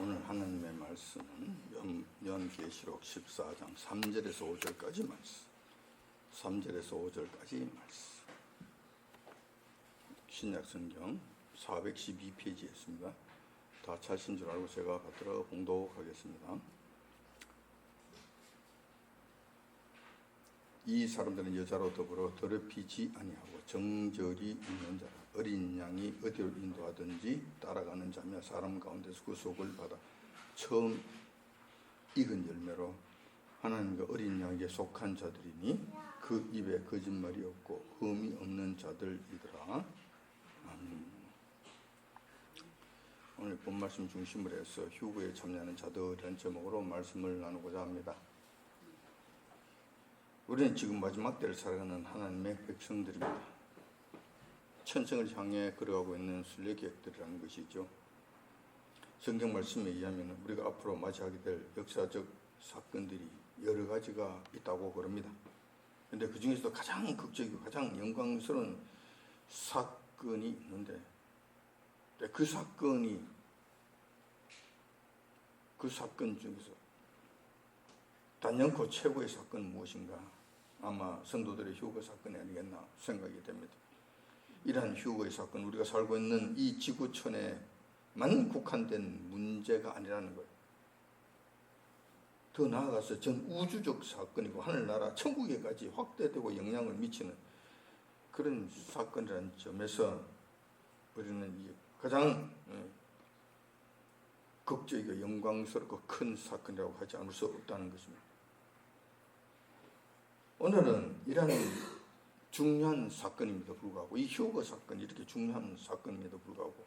오늘 하나님의 말씀은 요한계시록 14장 3절에서 5절까지 말씀. 3절에서 5절까지 말씀. 신약성경 412페이지에 있습니다. 다 찾으신 줄 알고 제가 받들어 봉독하겠습니다. 이 사람들은 여자로 더불어 더럽히지 아니하고 정절이 있는 자라. 어린 양이 어디로 인도하든지 따라가는 자며 사람 가운데서 구속을 받아 처음 익은 열매로 하나님과 어린 양에게 속한 자들이니 그 입에 거짓말이 없고 흠이 없는 자들이더라. 오늘 본 말씀 중심으로 해서 휴거에 참여하는 자들이라는 제목으로 말씀을 나누고자 합니다. 우리는 지금 마지막 때를 살아가는 하나님의 백성들입니다. 천성을 향해 걸어가고 있는 순례객들이라는 것이죠. 성경 말씀에 의하면 우리가 앞으로 맞이하게 될 역사적 사건들이 여러 가지가 있다고 그럽니다. 그런데 그 중에서도 가장 극적이고 가장 영광스러운 사건이 있는데 그 사건 중에서 단연코 최고의 사건은 무엇인가? 아마 성도들의 휴거 사건이 아니겠나 생각이 됩니다. 이러한 휴거의 사건, 우리가 살고 있는 이 지구촌에만 국한된 문제가 아니라는 거예요. 더 나아가서 전 우주적 사건이고 하늘나라 천국에까지 확대되고 영향을 미치는 그런 사건이라는 점에서 우리는 가장 극적이고 영광스럽고 큰 사건이라고 하지 않을 수 없다는 것입니다. 오늘은 이러한 중요한 사건임에도 불구하고 이 휴거 사건이 이렇게 중요한 사건임에도 불구하고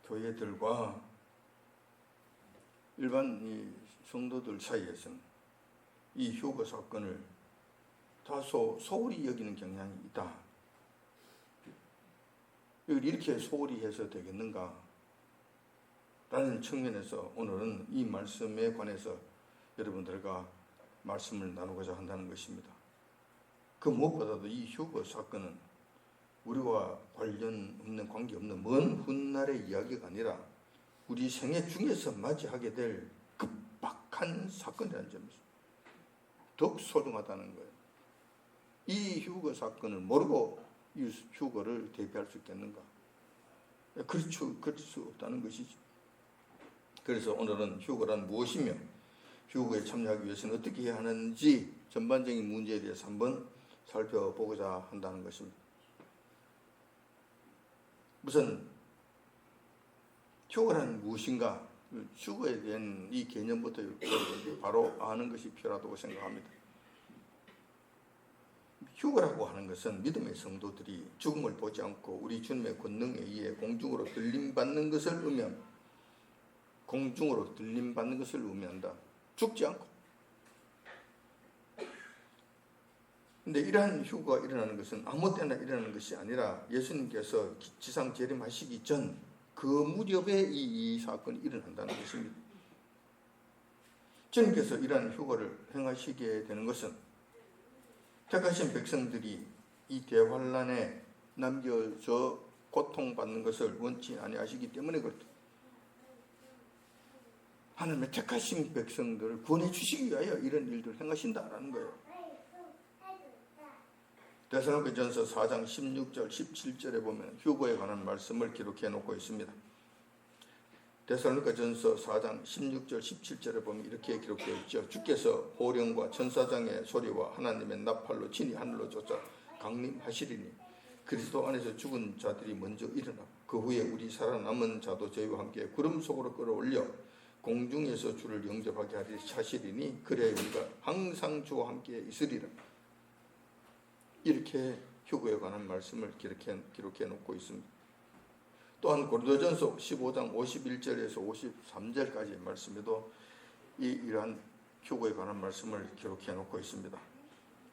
교회들과 일반 이 성도들 사이에서는 이 휴거 사건을 다소 소홀히 여기는 경향이 있다. 이렇게 소홀히 해서 되겠는가? 라는 측면에서 오늘은 이 말씀에 관해서 여러분들과 말씀을 나누고자 한다는 것입니다. 그 무엇보다도 이 휴거 사건은 우리와 관련 없는 관계없는 먼 훗날의 이야기가 아니라 우리 생애 중에서 맞이하게 될 급박한 사건이라는 점에서 더욱 소중하다는 거예요. 이 휴거 사건을 모르고 이 휴거를 대비할 수 있겠는가? 그럴 수 없다는 것이죠. 그래서 오늘은 휴거란 무엇이며 휴거에 참여하기 위해서는 어떻게 해야 하는지 전반적인 문제에 대해서 한번 살펴보고자 한다는 것입니다. 우선 휴거란 무엇인가? 휴거에 대한 이 개념부터 바로 아는 것이 필요하다고 생각합니다. 휴거라고 하는 것은 믿음의 성도들이 죽음을 보지 않고 우리 주님의 권능에 의해 공중으로 들림받는 것을 의미한다. 죽지 않고. 근데 이러한 휴거가 일어나는 것은 아무 때나 일어나는 것이 아니라 예수님께서 지상 재림하시기 전 그 무렵에 이 사건이 일어난다는 것입니다. 주님께서 이러한 휴거를 행하시게 되는 것은 택하신 백성들이 이 대환란에 남겨져 고통받는 것을 원치 아니하시기 때문에 그렇다. 하나님의 택하신 백성들을 구원해 주시기 위하여 이런 일들을 행하신다라는 거예요. 데살로니가전서 4장 16절 17절에 보면 휴거에 관한 말씀을 기록해 놓고 있습니다. 데살로니가전서 4장 16절 17절에 보면 이렇게 기록되어 있죠. 주께서 호령과 천사장의 소리와 하나님의 나팔로 친히 하늘로 쫓아 강림하시리니 그리스도 안에서 죽은 자들이 먼저 일어나 그 후에 우리 살아남은 자도 저희와 함께 구름 속으로 끌어올려 공중에서 주를 영접하게 하시리니 그래 우리가 항상 주와 함께 있으리라. 이렇게 휴거에 관한 말씀을 기록해 놓고 있습니다. 또한 고린도전서 15장 51절에서 53절까지의 말씀에도 이러한 휴거에 관한 말씀을 기록해 놓고 있습니다.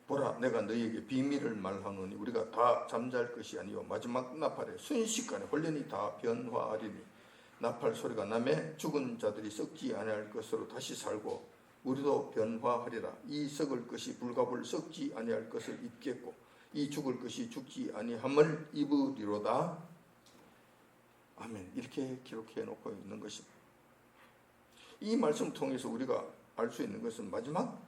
보라, 내가 너희에게 비밀을 말하노니 우리가 다 잠잘 것이 아니요 마지막 나팔에 순식간에 홀연히 다 변화하리니 나팔 소리가 나매 죽은 자들이 썩지 아니할 것으로 다시 살고 우리도 변화하리라. 이 썩을 것이 불갑을 썩지 아니할 것을 입겠고 이 죽을 것이 죽지 아니함을 입으리로다. 아멘. 이렇게 기록해 놓고 있는 것입니다. 이 말씀 통해서 우리가 알 수 있는 것은 마지막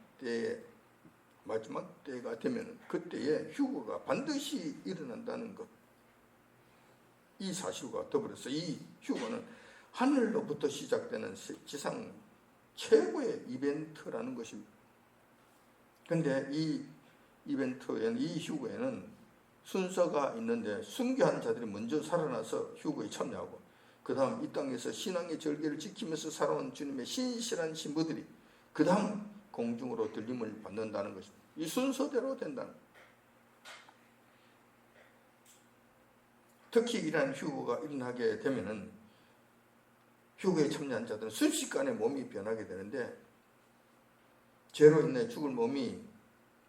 때가 되면 그때에 휴거가 반드시 일어난다는 것. 이 사실과 더불어서 이 휴거는 하늘로부터 시작되는 지상 최고의 이벤트라는 것입니다. 그런데 이 이벤트에는, 이 휴거에는 순서가 있는데 순교한 자들이 먼저 살아나서 휴거에 참여하고, 그 다음 이 땅에서 신앙의 절개를 지키면서 살아온 주님의 신실한 신부들이 그 다음 공중으로 들림을 받는다는 것입니다. 이 순서대로 된다는 것입니다. 특히 이러한 휴거가 일어나게 되면은 휴거에 참여한 자들은 순식간에 몸이 변하게 되는데, 죄로 인해 죽을 몸이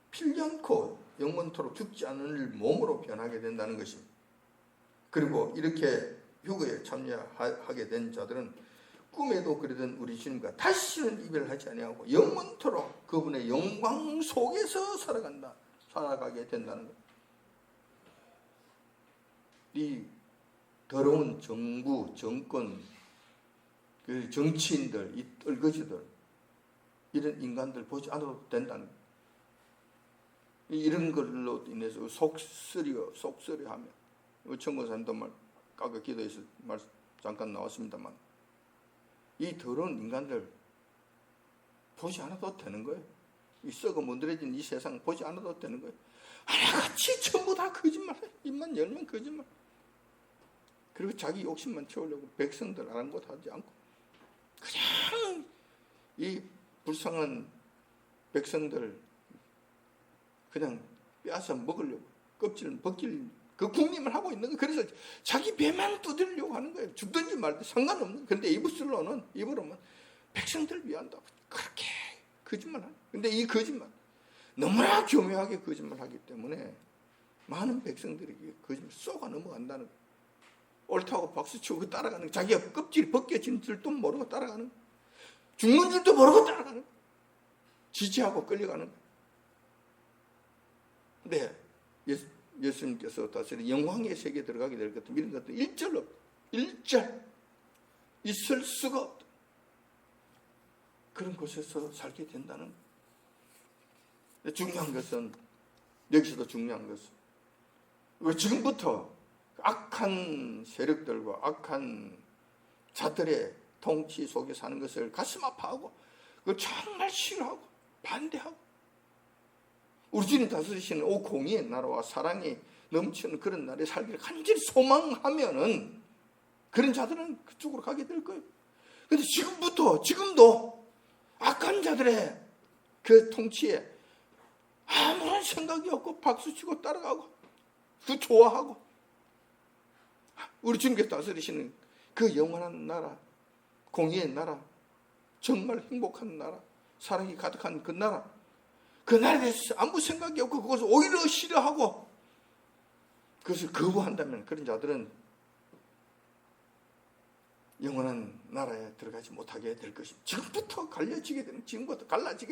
필연코 영원토록 죽지 않을 몸으로 변하게 된다는 것입니다. 그리고 이렇게 휴거에 참여하게 된 자들은 꿈에도 그러던 우리 주님과 다시는 이별하지 아니하고 영원토록 그분의 영광 속에서 살아가게 된다는 것. 이 더러운 정부, 정권, 그 정치인들, 이 떨거지들, 이런 인간들 보지 않아도 된다는 것. 이런 걸로 인해서 속쓰려하며, 청구사님도 아까 기도에서 잠깐 나왔습니다만, 이 더러운 인간들 보지 않아도 되는 거예요. 이 썩어 문드러진 이 세상 보지 않아도 되는 거예요. 하나같이 전부 다 거짓말, 입만 열면 거짓말. 그리고 자기 욕심만 채우려고 백성들 아랑곳하지 않고 그냥 이 불쌍한 백성들 그냥 빼앗아 먹으려고 껍질을 벗길 그 국림을 하고 있는 거예요. 그래서 자기 배만 두드리려고 하는 거예요. 죽든지 말든지 상관없는 거예요. 그런데 입으로는 백성들 위한다고 그렇게 거짓말하는 거예요. 그런데 이 거짓말 너무나 교묘하게 거짓말하기 때문에 많은 백성들에게 거짓말 쏘가 넘어간다는 거예요. 옳다고 박수치고 따라가는 거예요. 자기가 껍질이 벗겨진 줄도 모르고 따라가는 거예요. 죽는 줄도 모르고 따라가는 거예요. 지지하고 끌려가는 거예요. 네, 예수님께서 다시 영광의 세계에 들어가게 될 것 같은 이런 것도 일절 있을 수가 없다. 그런 곳에서 살게 된다는 거예요. 중요한 것은, 여기서도 중요한 것은 지금부터 악한 세력들과 악한 자들의 통치 속에 사는 것을 가슴 아파하고 그걸 정말 싫어하고 반대하고, 우리 주님 다스리시는 공의의 나라와 사랑이 넘치는 그런 나라에 살기를 간절히 소망하면은 그런 자들은 그쪽으로 가게 될 거예요. 그런데 지금도 악한 자들의 그 통치에 아무런 생각이 없고 박수치고 따라가고 그 좋아하고, 우리 주님께서 다스리시는 그 영원한 나라, 공의의 나라, 정말 행복한 나라, 사랑이 가득한 그 나라에 대해서 아무 생각이 없고 그것을 오히려 싫어하고 그것을 거부한다면 그런 자들은 영원한 나라에 들어가지 못하게 될 것입니다. 지금부터 갈라지게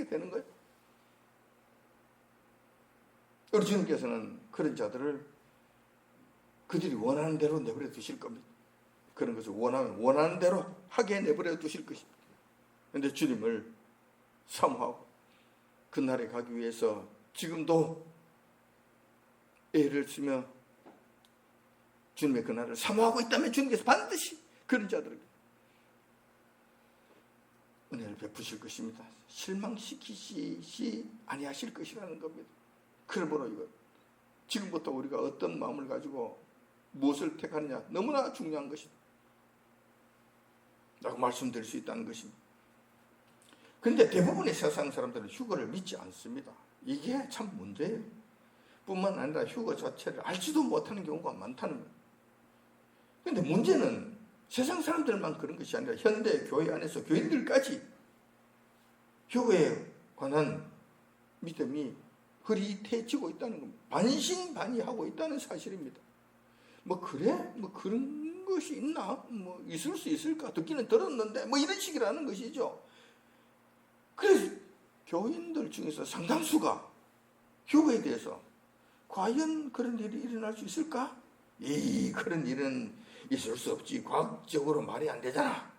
되는 거예요. 우리 주님께서는 그런 자들을 그들이 원하는 대로 내버려 두실 겁니다. 그런 것을 원하는 대로 하게 내버려 두실 것입니다. 그런데 주님을 사모하고 그 날에 가기 위해서 지금도 애를 쓰며 주님의 그 날을 사모하고 있다면 주님께서 반드시 그런 자들에게 은혜를 베푸실 것입니다. 실망시키시 아니하실 것이라는 겁니다. 그러므로 이거 지금부터 우리가 어떤 마음을 가지고 무엇을 택하느냐 너무나 중요한 것이다 라고 말씀드릴 수 있다는 것입니다. 그런데 대부분의 세상 사람들은 휴거를 믿지 않습니다. 이게 참 문제예요. 뿐만 아니라 휴거 자체를 알지도 못하는 경우가 많다는 거예요. 그런데 문제는 세상 사람들만 그런 것이 아니라 현대 교회 안에서 교인들까지 휴거에 관한 믿음이 흐릿해지고 있다는 겁니다. 반신반의하고 있다는 사실입니다. 그런 것이 있나? 있을 수 있을까? 듣기는 들었는데 이런 식이라는 것이죠. 그래서 교인들 중에서 상당수가 휴거에 대해서 과연 그런 일이 일어날 수 있을까? 그런 일은 있을 수 없지. 과학적으로 말이 안 되잖아.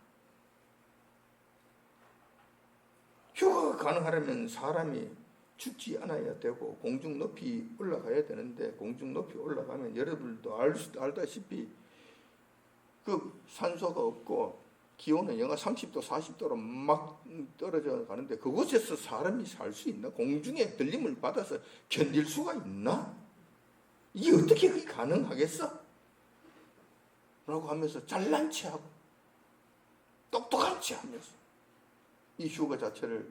휴가가 가능하려면 사람이 죽지 않아야 되고 공중 높이 올라가야 되는데, 공중 높이 올라가면 여러분들도 알다시피 그 산소가 없고 기온은 영하 30도 40도로 막 떨어져 가는데 그곳에서 사람이 살 수 있나? 공중에 들림을 받아서 견딜 수가 있나? 이게 어떻게 그게 가능하겠어? 라고 하면서 잘난 체하고 똑똑한 체하면서 이 휴가 자체를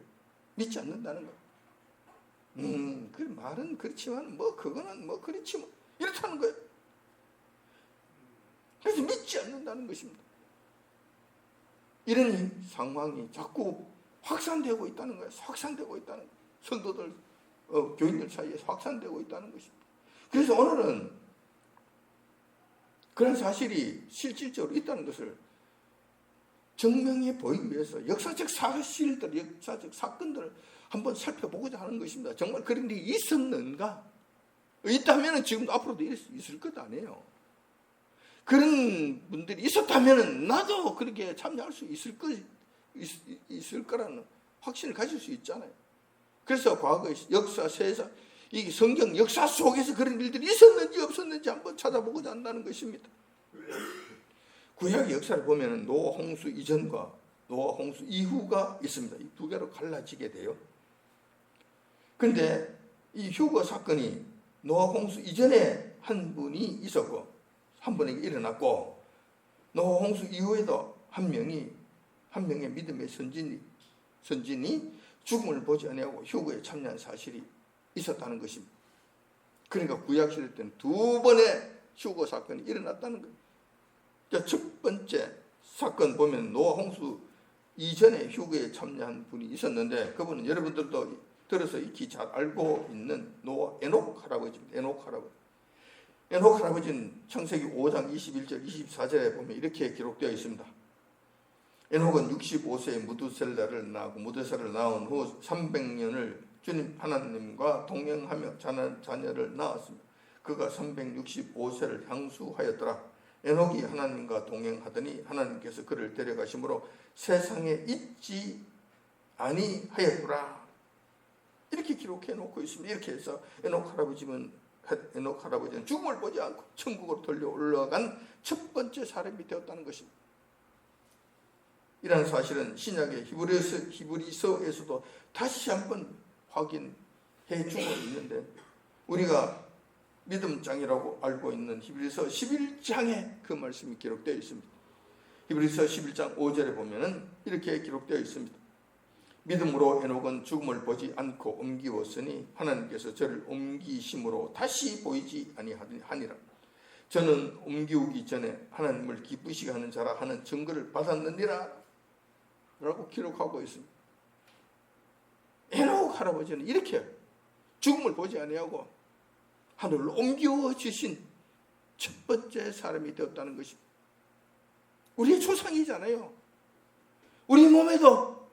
믿지 않는다는 거예요. 그 말은 그렇지만 그거는 그렇지 이렇다는 거예요. 그래서 믿지 않는다는 것입니다. 이런 상황이 자꾸 확산되고 있다는 거예요. 확산되고 있다는 거예요. 성도들, 교인들 사이에서 확산되고 있다는 것입니다. 그래서 오늘은 그런 사실이 실질적으로 있다는 것을 증명해 보이기 위해서 역사적 사실들, 역사적 사건들을 한번 살펴보고자 하는 것입니다. 정말 그런 일이 있었는가? 있다면 지금도 앞으로도 있을 것 아니에요. 그런 분들이 있었다면 나도 그렇게 참여할 수 있을 거라는 확신을 가질 수 있잖아요. 그래서 과거의 역사, 세상, 이 성경 역사 속에서 그런 일들이 있었는지 없었는지 한번 찾아보고자 한다는 것입니다. 구약의 역사를 보면 노아 홍수 이전과 노아 홍수 이후가 있습니다. 이 두 개로 갈라지게 돼요. 그런데 이 휴거 사건이 노아 홍수 이전에 한 분이 있었고 한 분에게 일어났고, 노아 홍수 이후에도 한 명의 믿음의 선진이 죽음을 보지 아니하고 휴거에 참여한 사실이 있었다는 것입니다. 그러니까 구약시대 때는 두 번의 휴거 사건이 일어났다는 거예요. 그러니까 첫 번째 사건 보면 노아 홍수 이전에 휴거에 참여한 분이 있었는데, 그분은 여러분들도 들어서 익히 잘 알고 있는 에녹 할아버지입니다. 에녹 할아버지는 창세기 5장 21절 24절에 보면 이렇게 기록되어 있습니다. 에녹은 65세에 무드셀라를 낳은 후 300년을 주님 하나님과 동행하며 자녀를 낳았습니다. 그가 365세를 향수하였더라. 에녹이 하나님과 동행하더니 하나님께서 그를 데려가심으로 세상에 있지 아니하였더라. 이렇게 기록해 놓고 있습니다. 이렇게 해서 에녹 할아버지는 죽음을 보지 않고 천국으로 돌려 올라간 첫 번째 사람이 되었다는 것입니다. 이라는 사실은 신약의 히브리서에서도 다시 한번 확인해 주고 있는데, 우리가 믿음장이라고 알고 있는 히브리서 11장에 그 말씀이 기록되어 있습니다. 히브리서 11장 5절에 보면은 이렇게 기록되어 있습니다. 믿음으로 에녹은 죽음을 보지 않고 옮기었으니 하나님께서 저를 옮기심으로 다시 보이지 아니하니라. 저는 옮기우기 전에 하나님을 기쁘시게 하는 자라 하는 증거를 받았느니라 라고 기록하고 있습니다. 에녹 할아버지는 이렇게 죽음을 보지 아니하고 하늘로 옮겨지신 첫 번째 사람이 되었다는 것입니다. 우리의 조상이잖아요. 우리 몸에도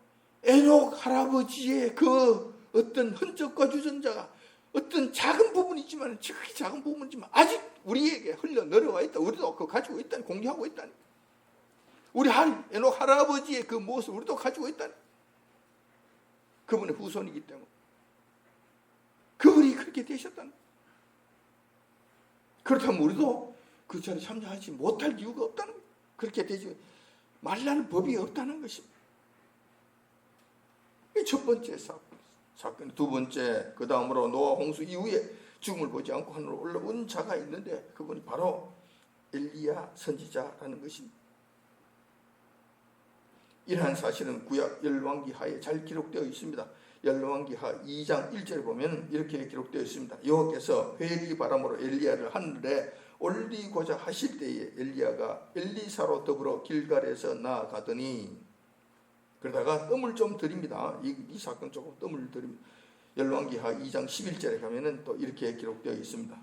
에녹 할아버지의 그 어떤 흔적과 유전자가 어떤 작은 부분이지만, 지극히 작은 부분이지만 아직 우리에게 흘러 내려와 있다. 우리도 그거 가지고 있다니, 공유하고 있다니. 우리 에녹 할아버지의 그 모습 우리도 가지고 있다니. 그분의 후손이기 때문에. 그분이 그렇게 되셨다니. 그렇다면 우리도 그 자리에 참여하지 못할 이유가 없다는 거예요. 그렇게 되지 말라는 법이 없다는 것입니다. 이 첫 번째 사건. 두 번째, 그 다음으로 노아 홍수 이후에 죽음을 보지 않고 하늘로 올라온 자가 있는데, 그분이 바로 엘리야 선지자라는 것입니다. 이러한 사실은 구약 열왕기하에 잘 기록되어 있습니다. 열왕기하 2장 1절에 보면 이렇게 기록되어 있습니다. 여호와께서 회리 바람으로 엘리야를 하늘에 올리고자 하실 때에 엘리야가 엘리사로 더불어 길갈에서 나아가더니, 그러다가 뜸을 좀 들입니다. 이 사건 조금 뜸을 들입니다. 열왕기하 2장 11절에 가면은 또 이렇게 기록되어 있습니다.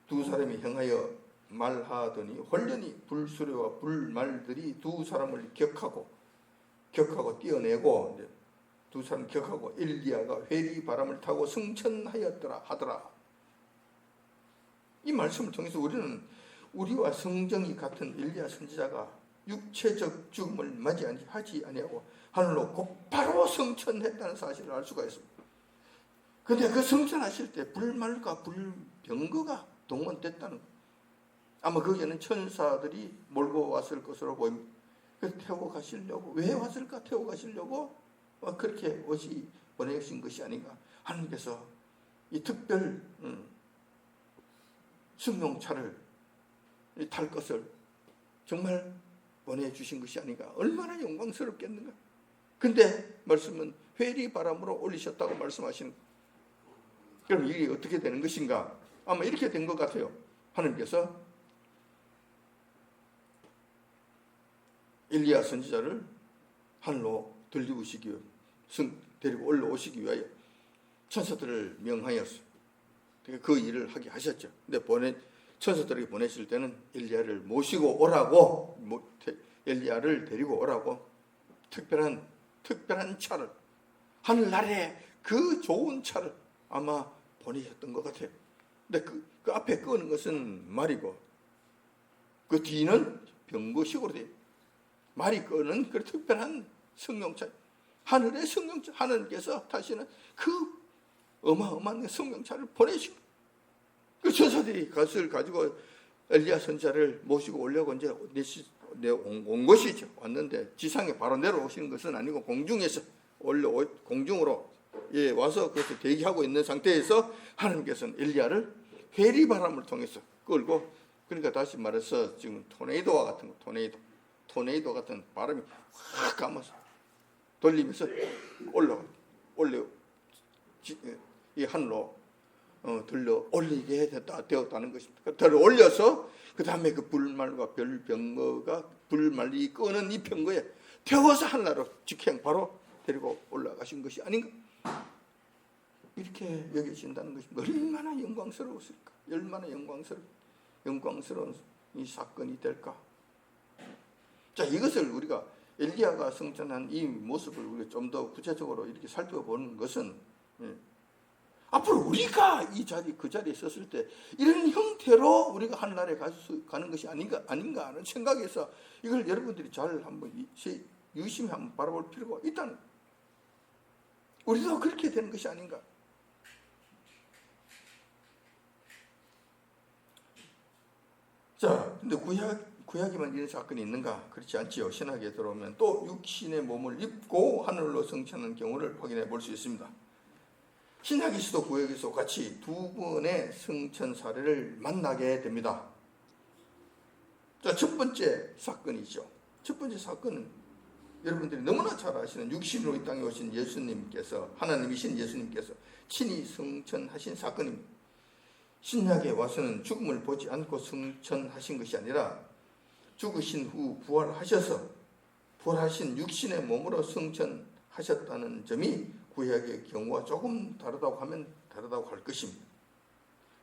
두 사람이 행하여 말하더니 홀연히 불수레와 불말들이 두 사람을 격하고 띄어내고, 두 사람 격하고 엘리야가 회리 바람을 타고 승천하였더라 하더라. 이 말씀을 통해서 우리는 우리와 성정이 같은 엘리야 선지자가 육체적 죽음을 맞이하지 아니하고 하늘로 곧바로 승천했다는 사실을 알 수가 있습니다. 근데 그 승천하실 때 불말과 불병거가 동원됐다는 거예요. 아마 거기에는 천사들이 몰고 왔을 것으로 보입니다. 그래서 태워 가시려고, 왜 왔을까? 태워 가시려고 그렇게 옷이 보내신 것이 아닌가. 하나님께서 이 특별 승용차를 탈 것을 정말 보내주신 것이 아닌가. 얼마나 영광스럽겠는가. 근데 말씀은 회리 바람으로 올리셨다고 말씀하시는 거예요. 그럼 이게 어떻게 되는 것인가? 아마 이렇게 된 것 같아요. 하나님께서 엘리야 선지자를 하늘로 들리우시기 위해 데리고 올라오시기 위하여 천사들을 명하였어요. 그 일을 하게 하셨죠. 근데 천사들에게 보내실 때는 엘리야를 모시고 오라고, 엘리야를 데리고 오라고 특별한 차를, 하늘나라의 그 좋은 차를 아마 보내셨던 것 같아요. 근데 그 앞에 끄는 것은 말이고 그 뒤는 병거식으로 돼요. 말이 끄는 그 특별한 승용차, 하늘의 승용차, 하나님께서 타시는 그 어마어마한 승용차를 보내시고, 그 천사들이 그것을 가지고 엘리야 선지자를 모시고 오려고 이제 온 것이죠. 왔는데 지상에 바로 내려오시는 것은 아니고 공중에서 공중으로 와서 그것을 대기하고 있는 상태에서 하나님께서는 엘리야를 회리바람을 통해서 끌고, 그러니까 다시 말해서 지금 토네이도와 같은 거, 토네이도 같은 바람이 확 감아서 돌리면서 이 하늘로 들려 올리게 되었다는 것입니다. 들어 올려서 그 다음에 그 불말과 별병거가 불말이 끄는 이 병거에 태워서 하늘나라로 직행 바로 데리고 올라가신 것이 아닌가. 이렇게 여겨진다는 것입니다. 얼마나 영광스러웠을까. 얼마나 영광스러운 이 사건이 될까. 자, 이것을 우리가 엘리야가 승천한 이 모습을 우리가 좀 더 구체적으로 이렇게 살펴보는 것은, 앞으로 우리가 그 자리에 섰을 때 이런 형태로 우리가 하늘나라에 가는 것이 아닌가 하는 생각에서 이걸 여러분들이 잘 한번 유심히 한번 바라볼 필요가 있다는 거예요. 우리도 그렇게 되는 것이 아닌가. 자, 근데 구약에만 이런 사건이 있는가? 그렇지 않지요. 신학에 들어오면 또 육신의 몸을 입고 하늘로 승천하는 경우를 확인해 볼 수 있습니다. 신약에서도 구약에서도 같이 두 번의 승천 사례를 만나게 됩니다. 자, 첫 번째 사건이죠. 첫 번째 사건은 여러분들이 너무나 잘 아시는 육신으로 이 땅에 오신 예수님께서, 하나님이신 예수님께서 친히 승천하신 사건입니다. 신약에 와서는 죽음을 보지 않고 승천하신 것이 아니라 죽으신 후 부활하신 육신의 몸으로 승천하셨다는 점이 구약의 경우와 조금 다르다고 할 것입니다.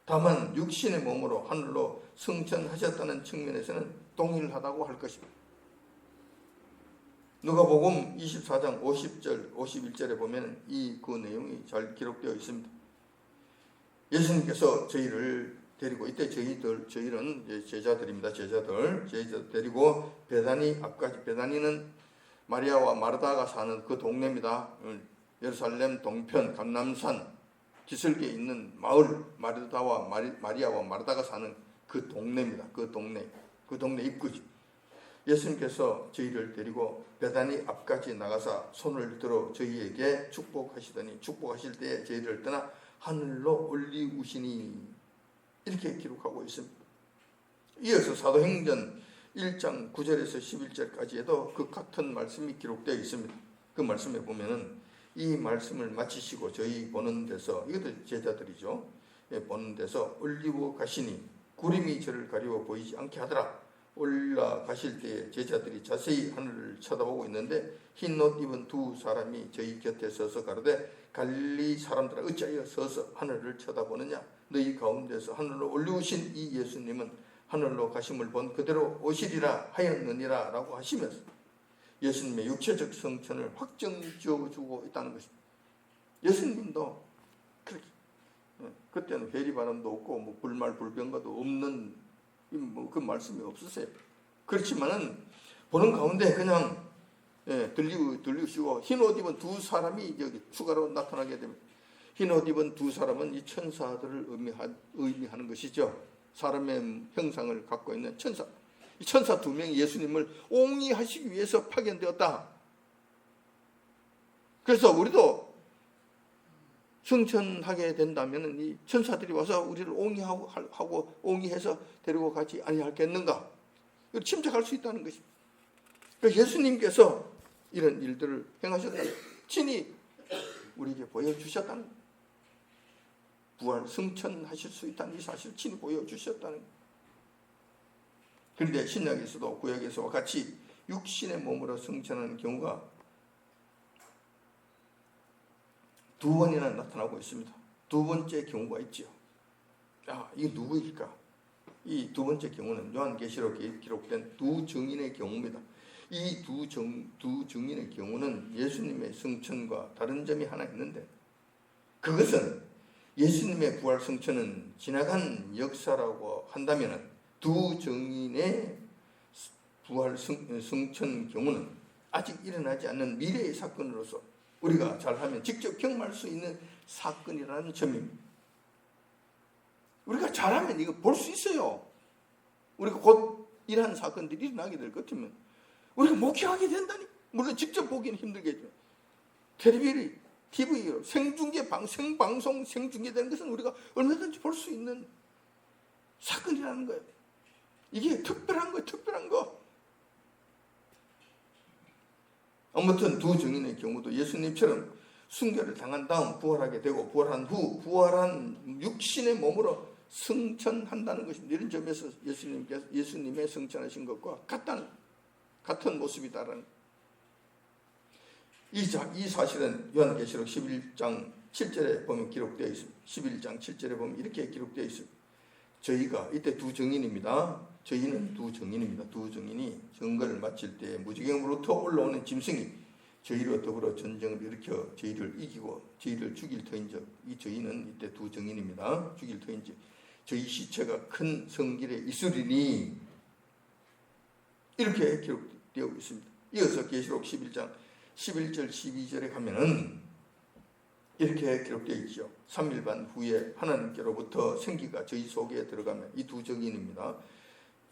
다만 육신의 몸으로 하늘로 승천하셨다는 측면에서는 동일하다고 할 것입니다. 누가복음 24장 50절, 51절에 보면 그 내용이 잘 기록되어 있습니다. 예수님께서 저희를 데리고, 이때 저희는 제자들입니다. 제자들 데리고 베다니 앞까지, 베다니는 마리아와 마르다가 사는 그 동네입니다. 예루살렘 동편 감람산 기슭에 있는 마을, 마리아와 마르다가 사는 그 동네입니다. 그 동네 입구지. 예수님께서 저희를 데리고 베다니 앞까지 나가사 손을 들어 저희에게 축복하실 때에 저희를 떠나 하늘로 올리우시니, 이렇게 기록하고 있습니다. 이어서 사도행전 1장 9절에서 11절까지에도 그 같은 말씀이 기록되어 있습니다. 그 말씀에 보면은 이 말씀을 마치시고 저희 보는 데서, 이것도 제자들이죠, 보는 데서 올리고 가시니 구름이 저를 가리워 보이지 않게 하더라. 올라가실 때에 제자들이 자세히 하늘을 쳐다보고 있는데 흰 옷 입은 두 사람이 저희 곁에 서서 가로되 갈릴리 사람들아 어찌하여 서서 하늘을 쳐다보느냐. 너희 가운데서 하늘로 올리우신 이 예수님은 하늘로 가심을 본 그대로 오시리라 하였느니라 라고 하시면서 예수님의 육체적 성천을 확정지어주고 있다는 것입니다. 예수님도 그렇게, 그때는 회리바람도 없고 불말 불병과도 없는 그 말씀이 없으세요. 그렇지만은 보는 가운데 그냥 들리시고 흰 옷 입은 두 사람이 여기 추가로 나타나게 됩니다. 흰 옷 입은 두 사람은 이 천사들을 의미하는 것이죠. 사람의 형상을 갖고 있는 천사. 이 천사 두 명이 예수님을 옹이하시기 위해서 파견되었다. 그래서 우리도 승천하게 된다면 이 천사들이 와서 우리를 옹이하고 옹이해서 데리고 가지 아니하겠는가? 이걸 침착할 수 있다는 것입니다. 그러니까 예수님께서 이런 일들을 행하셨다는, 친히 우리에게 보여주셨다는, 부활 승천하실 수 있다는 이 사실을 친히 보여주셨다는. 그런데 신약에서도 구약에서와 같이 육신의 몸으로 승천하는 경우가 두 번이나 나타나고 있습니다. 두 번째 경우가 있죠. 이게 누구일까? 이 두 번째 경우는 요한계시록에 기록된 두 증인의 경우입니다. 이 두 증인의 경우는 예수님의 승천과 다른 점이 하나 있는데, 그것은 예수님의 부활 승천은 지나간 역사라고 한다면 두 증인의 부활 승천 경우는 아직 일어나지 않는 미래의 사건으로서 우리가 잘하면 직접 경험할 수 있는 사건이라는 점입니다. 우리가 잘하면 이거 볼 수 있어요. 우리가 곧 이러한 사건들이 일어나게 될 것 같으면 우리가 목격하게 된다니. 물론 직접 보기는 힘들겠지만 TV로 생방송 생중계되는 것은 우리가 얼마든지 볼 수 있는 사건이라는 거예요. 이게 특별한 거예요. 특별한 거. 아무튼 두 증인의 경우도 예수님처럼 순교를 당한 다음 부활하게 되고 부활한 후 부활한 육신의 몸으로 승천한다는 것입니다. 이런 점에서 예수님의 승천하신 것과 같은 모습이다라는 이 사실은 요한계시록 11장 7절에 보면 기록되어 있습니다. 11장 7절에 보면 이렇게 기록되어 있습니다. 저희가 이때 두 증인입니다. 저희는 두 증인입니다. 두 증인이 증거를 마칠 때 무지개로부터 올라오는 짐승이 저희로 더불어 전쟁을 일으켜 저희를 이기고 저희를 죽일 터인즉, 이 저희는 이때 두 증인입니다. 죽일 터인즉 저희 시체가 큰 성길에 있으리니, 이렇게 기록되어 있습니다. 이어서 계시록 11장 11절 12절에 가면은 이렇게 기록되어 있죠. 3일 반 후에 하나님께로부터 생기가 저희 속에 들어가며, 이 두 증인입니다.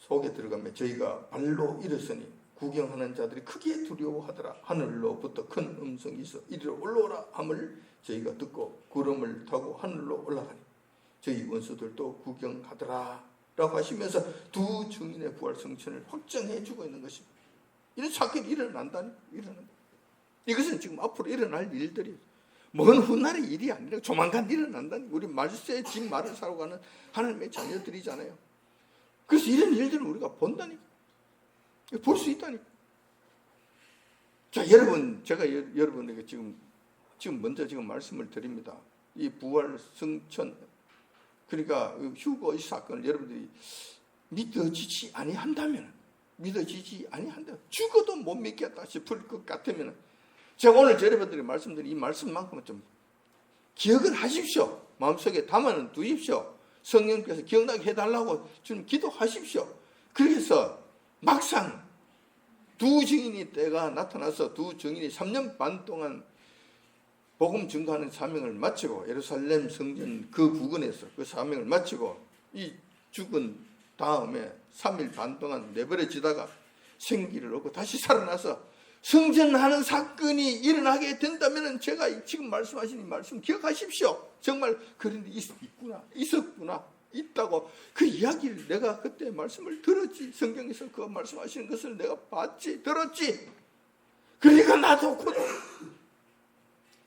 속에 들어가며 저희가 발로 일었으니 구경하는 자들이 크게 두려워하더라. 하늘로부터 큰 음성이 있어 이리로 올라오라 함을 저희가 듣고 구름을 타고 하늘로 올라가니 저희 원수들도 구경하더라 라고 하시면서 두 증인의 부활 성천을 확정해 주고 있는 것입니다. 이런 사건이 일어난다니. 이것은 지금 앞으로 일어날 일들이에요. 먼 훗날의 일이 아니라 조만간 일어난다니. 우리 말세에 집 말을 사러 가는 하나님의 자녀들이잖아요. 그래서 이런 일들을 우리가 본다니까. 볼 수 있다니까. 자, 여러분, 제가 여러분에게 지금 먼저 말씀을 드립니다. 이 부활 승천, 그러니까 휴거 이 사건을 여러분들이 믿어지지 아니한다면, 죽어도 못 믿겠다 싶을 것 같으면, 제가 오늘 여러분들이 말씀드린 이 말씀만큼은 좀 기억을 하십시오. 마음속에 담아 두십시오. 성령께서 기억나게 해달라고 좀 기도하십시오. 그래서 막상 두 증인이 때가 나타나서 두 증인이 3년 반 동안 복음 증거하는 사명을 마치고 예루살렘 성전 그 부근에서 그 사명을 마치고 이 죽은 다음에 3일 반 동안 내버려지다가 생기를 얻고 다시 살아나서 승천하는 사건이 일어나게 된다면 제가 지금 말씀하신 이 말씀 기억하십시오. 정말 그런 일이 있었구나, 있다고 그 이야기를 내가 그때 말씀을 들었지. 성경에서 그 말씀하시는 것을 내가 봤지, 들었지. 그러니까 나도 곧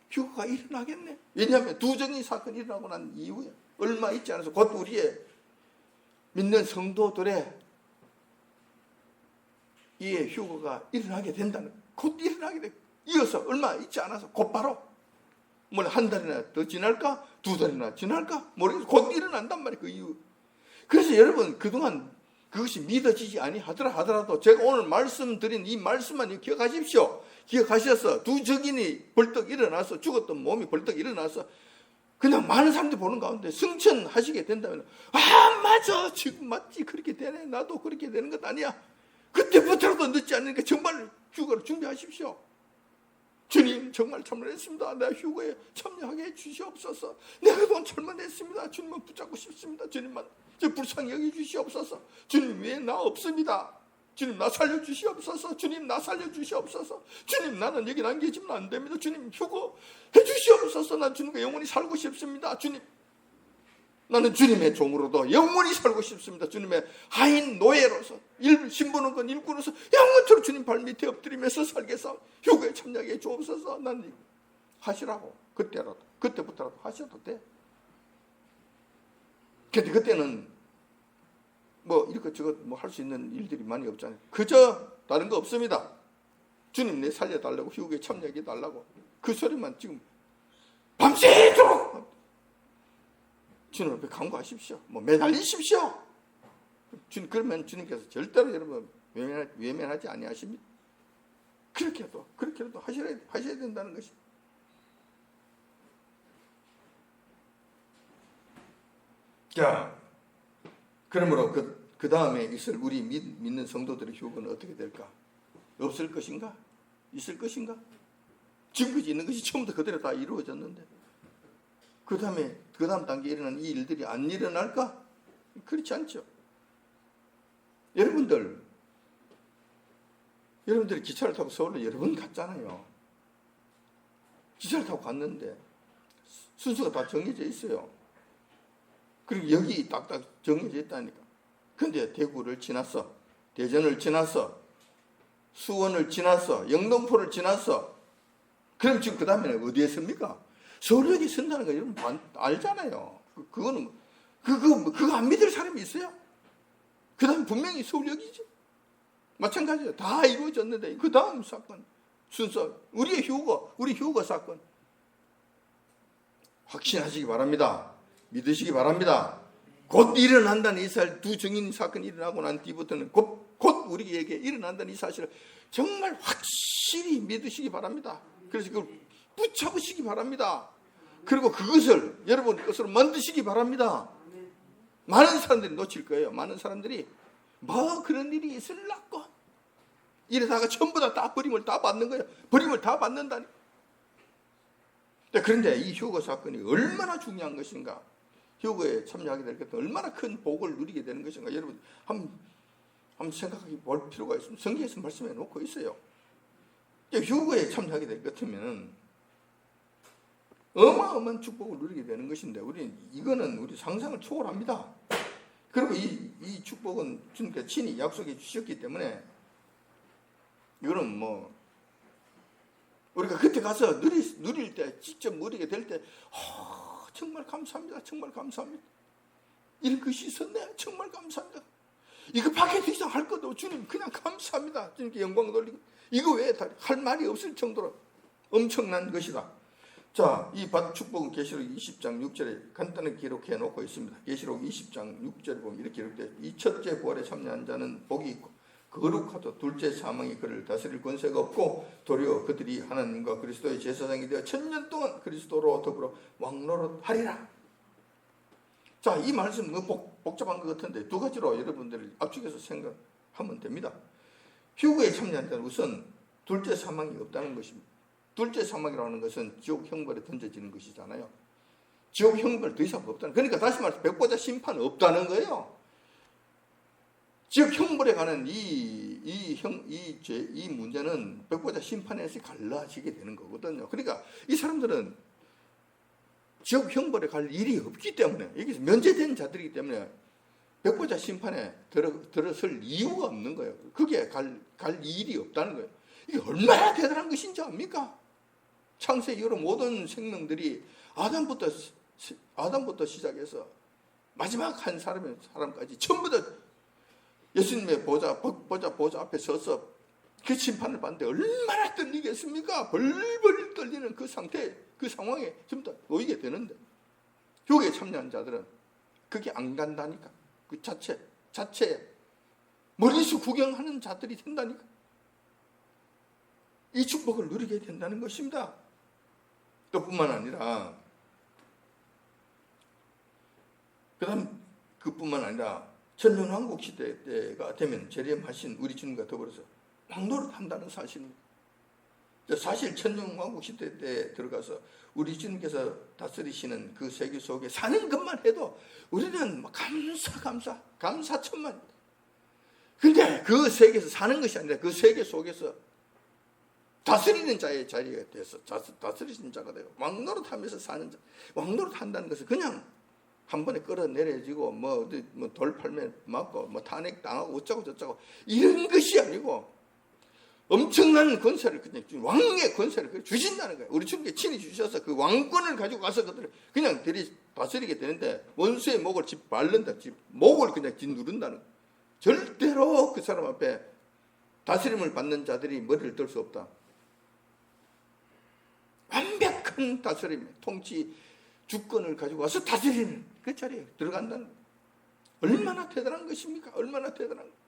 휴거가 일어나겠네. 왜냐하면 두 증인 사건이 일어나고 난 이후에 얼마 있지 않아서 곧 우리의 믿는 성도들의 이의 휴거가 일어나게 된다는, 곧 일어나게 돼. 이어서 얼마 있지 않아서 곧바로 뭐 한 달이나 더 지날까, 두 달이나 지날까 모르겠어. 곧 일어난단 말이에요. 그 이후. 그래서 여러분 그동안 그것이 믿어지지 하더라도 제가 오늘 말씀드린 이 말씀만 기억하십시오. 기억하셔서 두 증인이 벌떡 일어나서 죽었던 몸이 벌떡 일어나서 그냥 많은 사람들이 보는 가운데 승천하시게 된다면, 아, 맞아, 지금 맞지, 그렇게 되네, 나도 그렇게 되는 것 아니야. 그때부터라도 늦지 않으니까 정말 휴가를 준비하십시오. 주님, 정말 참여했습니다. 내가 휴가에 참여하게 해주시옵소서. 내가 그동안 잘못했습니다. 주님만 붙잡고 싶습니다. 주님만 저 불쌍히 여겨주시옵소서. 주님 외에 나 없습니다. 주님, 나 살려주시옵소서. 주님, 나 살려주시옵소서. 주님, 나는 여기 남겨지면 안 됩니다. 주님, 휴거 해주시옵소서. 난 주님과 영원히 살고 싶습니다. 주님, 나는 주님의 종으로도 영원히 살고 싶습니다. 주님의 하인 노예로서, 신분은 일꾼으로서 영원토록 주님 발밑에 엎드리면서 살겠사. 휴거에 참여하게 해주옵소서. 난 하시라고. 그때부터라도 하셔도 돼. 근데 그때는 뭐 이렇게 저것 뭐 할 수 있는 일들이 많이 없잖아요. 그저 다른 거 없습니다. 주님, 내 살려달라고, 휴거에 참여하게 달라고, 그 소리만 지금 밤새도록 주님 앞에 간구하십시오. 뭐 매달리십시오. 주님, 그러면 주님께서 절대로 여러분 외면하지 아니하십니다. 그렇게라도 하셔야 된다는 것이. 자, 그러므로 그 다음에 있을 우리 믿는 성도들의 휴거는 어떻게 될까? 없을 것인가? 있을 것인가? 지금까지 있는 것이 처음부터 그대로 다 이루어졌는데, 그 다음 단계에 일어난 이 일들이 안 일어날까? 그렇지 않죠. 여러분들이 기차를 타고 서울로 여러 번 갔잖아요. 기차를 타고 갔는데 순서가 다 정해져 있어요. 그리고 여기 딱딱 정해져 있다니까. 근데 대구를 지났어, 대전을 지났어, 수원을 지났어, 영등포를 지났어. 그럼 지금 그 다음에는 어디에 섭니까? 서울역에 선다는 거 여러분 알잖아요. 그거 안 믿을 사람이 있어요? 그 다음 분명히 서울역이지. 마찬가지예요. 다 이루어졌는데 그 다음 사건 순서, 우리 휴거 사건 확신하시기 바랍니다. 믿으시기 바랍니다. 곧 일어난다는 이 사실, 두 증인 사건이 일어나고 난 뒤부터는 곧 우리에게 일어난다는 이 사실을 정말 확실히 믿으시기 바랍니다. 그래서 그걸 붙잡으시기 바랍니다. 그리고 그것을 여러분 것으로 만드시기 바랍니다. 많은 사람들이 놓칠 거예요. 많은 사람들이 뭐 그런 일이 있을라고 이러다가 전부 다 버림을 다 받는 거예요. 버림을 다 받는다니. 그런데 이 휴거 사건이 얼마나 중요한 것인가, 휴거에 참여하게 될 것은 얼마나 큰 복을 누리게 되는 것인가, 여러분 한번 생각해 볼 필요가 있습니다. 성경에서 말씀해 놓고 있어요. 휴거에 참여하게 될 것 같으면 어마어마한 축복을 누리게 되는 것인데, 이거는 우리 상상을 초월합니다. 그리고 이 축복은 주님께서 친히 약속해 주셨기 때문에 이거는 뭐 우리가 그때 가서 누릴 때, 직접 누리게 될 때 정말 감사합니다. 정말 감사합니다. 이런 것이 있었네. 정말 감사합니다. 이거 밖에 더 이상 할 것도 주님 그냥 감사합니다. 주님께 영광 돌리고 이거 외에 할 말이 없을 정도로 엄청난 것이다. 자, 이 축복은 계시록 20장 6절에 간단하게 기록해 놓고 있습니다. 계시록 20장 6절에 보면 이렇게 기록되어 이 첫째 부활에 참여한 자는 복이 있고 거룩하도 둘째 사망이 그를 다스릴 권세가 없고 도리어 그들이 하나님과 그리스도의 제사장이 되어 1000년 동안 그리스도로 더불어 왕노릇하리라. 자, 이 말씀 복잡한 것 같은데 두 가지로 여러분들이 압축해서 생각하면 됩니다. 휴거에 참여한 자는 우선 둘째 사망이 없다는 것입니다. 둘째 사망이라고 하는 것은 지옥 형벌에 던져지는 것이잖아요. 지옥 형벌 더 이상 없다는, 그러니까 다시 말해서 백보자 심판 없다는 거예요. 지옥 형벌에 관한 이 문제는 백보자 심판에서 갈라지게 되는 거거든요. 그러니까 이 사람들은 지옥 형벌에 갈 일이 없기 때문에, 여기서 면제된 자들이기 때문에 백보자 심판에 들어설 이유가 없는 거예요. 그게 갈 일이 없다는 거예요. 이게 얼마나 대단한 것인지 압니까? 창세 이후로 모든 생명들이 아담부터 시작해서 마지막 한 사람까지 전부 다 예수님의 보좌 앞에 서서 그 심판을 받는데 얼마나 떨리겠습니까? 벌벌 떨리는 그 상태, 그 상황에 전부 다 놓이게 되는데, 휴거에 참여한 자들은 그게 안 간다니까. 그 자체에 머리수 구경하는 자들이 된다니까. 이 축복을 누리게 된다는 것입니다. 또 뿐만 아니라 그다음 그뿐만 아니라 천년왕국 시대 때가 되면 재림하신 우리 주님과 더불어서 왕노릇 한다는 사실입니다. 사실 천년왕국 시대 때 들어가서 우리 주님께서 다스리시는 그 세계 속에 사는 것만 해도 우리는 감사천만. 근데 그 세계에서 사는 것이 아니라 그 세계 속에서 다스리는 자의 자리가 돼서 다스리시는 자가 되고 왕노릇하면서 사는 자. 왕노릇한다는 것은 그냥 한 번에 끌어내려지고 돌 팔면 맞고 탄핵 당하고 어쩌고 저쩌고 이런 것이 아니고 엄청난 권세를 그냥 왕의 권세를 주신다는 거예요. 우리 주님께 친히 주셔서 그 왕권을 가지고 가서 그들을 그냥 다스리게 되는데 원수의 목을 짓밟는다. 목을 그냥 짓누른다는 거예요. 절대로 그 사람 앞에 다스림을 받는 자들이 머리를 들 수 없다. 완벽한 다스림, 통치, 주권을 가지고 와서 다스리는 그 자리에 들어간다는 거예요. 얼마나 대단한 것입니까? 얼마나 대단한 거예요.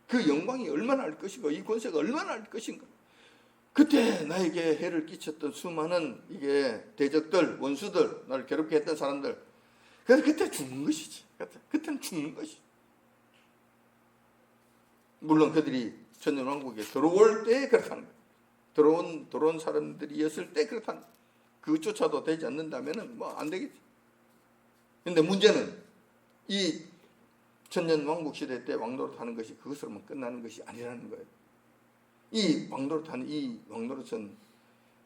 그 영광이 얼마나 할 것이고 이 권세가 얼마나 할 것인가. 그때 나에게 해를 끼쳤던 수많은 이게 대적들, 원수들, 나를 괴롭게 했던 사람들. 그래서 그때 죽는 것이지. 그때는 죽는 것이지. 물론 그들이 천년왕국에 들어올 때 그렇다는 거예요. 들어온 사람들이었을 때 그렇다는 거예요. 그조차도 되지 않는다면 안 되겠지. 근데 문제는 이 천년왕국 시대 때 왕노릇하는 것이 그것으로만 끝나는 것이 아니라는 거예요. 이 왕노릇은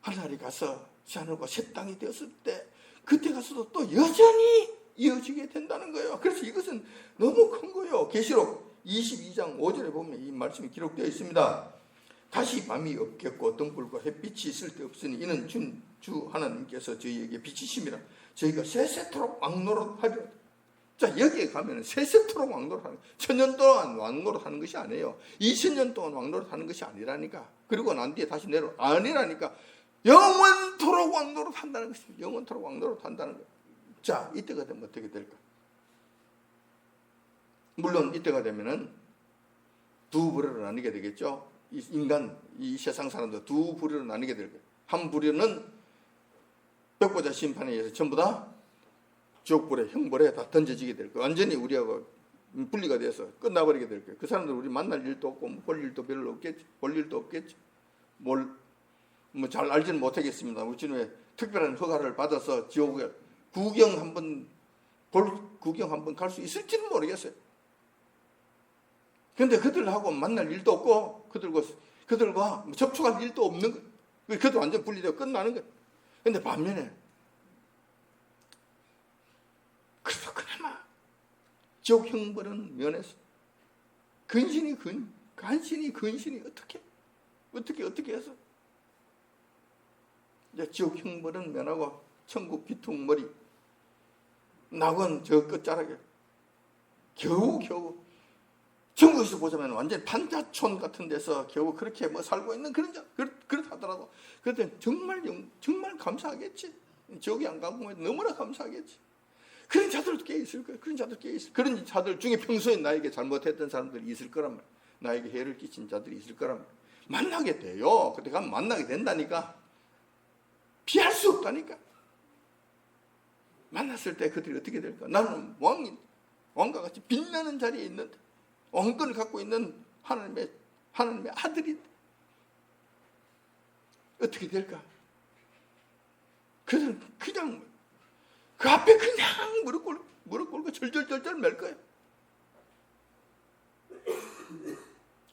하늘에 가서 하늘과 새 땅이 되었을 때 그때 가서도 또 여전히 이어지게 된다는 거예요. 그래서 이것은 너무 큰 거예요. 계시록 22장 5절에 보면 이 말씀이 기록되어 있습니다. 다시 밤이 없겠고 등불과 햇빛이 있을 데 없으니 이는 주 하나님께서 저희에게 비치심이라 저희가 세세토록 왕노릇하리라. 자, 여기에 가면 세세토록 왕노릇하는, 천년 동안 왕노릇하는 것이 아니에요. 2000년 동안 왕노릇하는 것이 아니라니까. 그리고 난 뒤에 다시 아니라니까. 영원토록 왕노릇한다는 것입니다. 영원토록 왕노릇한다는 거예요. 자, 이때가 되면 어떻게 될까? 물론 이때가 되면은 두 부류로 나뉘게 되겠죠. 이 세상 사람들 두 부류로 나뉘게 될 거예요. 한 부류는 벽보자 심판에 의해서 전부 다 지옥불에 형벌에 다 던져지게 될 거예요. 완전히 우리하고 분리가 돼서 끝나버리게 될 거예요. 그 사람들 우리 만날 일도 없고 볼 일도 별로 없겠지. 볼 일도 없겠지. 잘 알지는 못하겠습니다. 우리 주님의 특별한 허가를 받아서 지옥에 구경 한번 갈 수 있을지는 모르겠어요. 근데 그들하고 만날 일도 없고 그들과 접촉할 일도 없는 거예요. 그들도 완전 분리되어 끝나는 거예요. 근데 반면에 그래서 그나마 지옥 형벌은 면해서 근신이 어떻게 해서 이제 지옥 형벌은 면하고 천국 비퉁머리 낙원 저 끝자락에 겨우 천국에서 보자면 완전 판자촌 같은 데서 겨우 그렇게 살고 있는 그렇다더라도 그때 정말 감사하겠지. 지옥에 안 가고 너무나 감사하겠지. 그런 자들도 꽤 있을 거예요. 그런 자들 중에 평소에 나에게 잘못했던 사람들이 있을 거란 말이에요. 나에게 해를 끼친 자들이 있을 거란 말이에요. 만나게 돼요. 그때 가면 만나게 된다니까. 피할 수 없다니까. 만났을 때 그들이 어떻게 될까? 나는 왕과 같이 빛나는 자리에 있는데 왕권을 갖고 있는 하나님의 아들인데 어떻게 될까? 그들은 그냥 그 앞에 그냥 무릎 꿇고 절절절절 맬 거예요.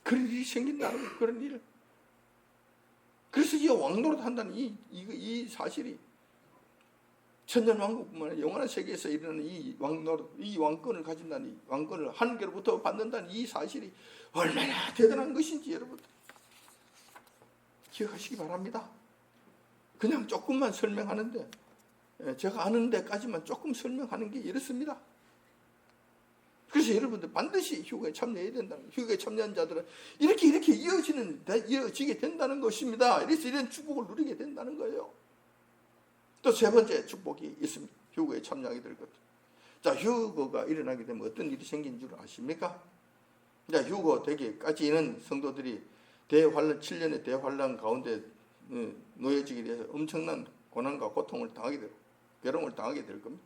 그런 일이 생긴다는 거예요. 그런 일. 그래서 이 왕노릇 한다는 이 사실이 천년왕국뿐만 아니라 영원한 세계에서 일어나는 이 왕노릇, 이 왕권을 가진다는 이 왕권을 하늘께로부터 받는다는 이 사실이 얼마나 대단한 것인지 여러분 기억하시기 바랍니다. 그냥 조금만 설명하는데 제가 아는 데까지만 조금 설명하는 게 이렇습니다. 그래서 여러분들 반드시 휴거에 참여해야 된다는 거예요. 휴거에 참여한 자들은 이렇게 이어지게 된다는 것입니다. 이래서 이런 축복을 누리게 된다는 거예요. 또 세 번째 축복이 있습니다. 휴거에 참여하게 될 것. 자, 휴거가 일어나게 되면 어떤 일이 생긴 줄 아십니까? 자, 휴거 되기까지는 성도들이 7년의 대환란 가운데 놓여지게 돼서 엄청난 고난과 고통을 당하게 되고 괴로움을 당하게 될 겁니다.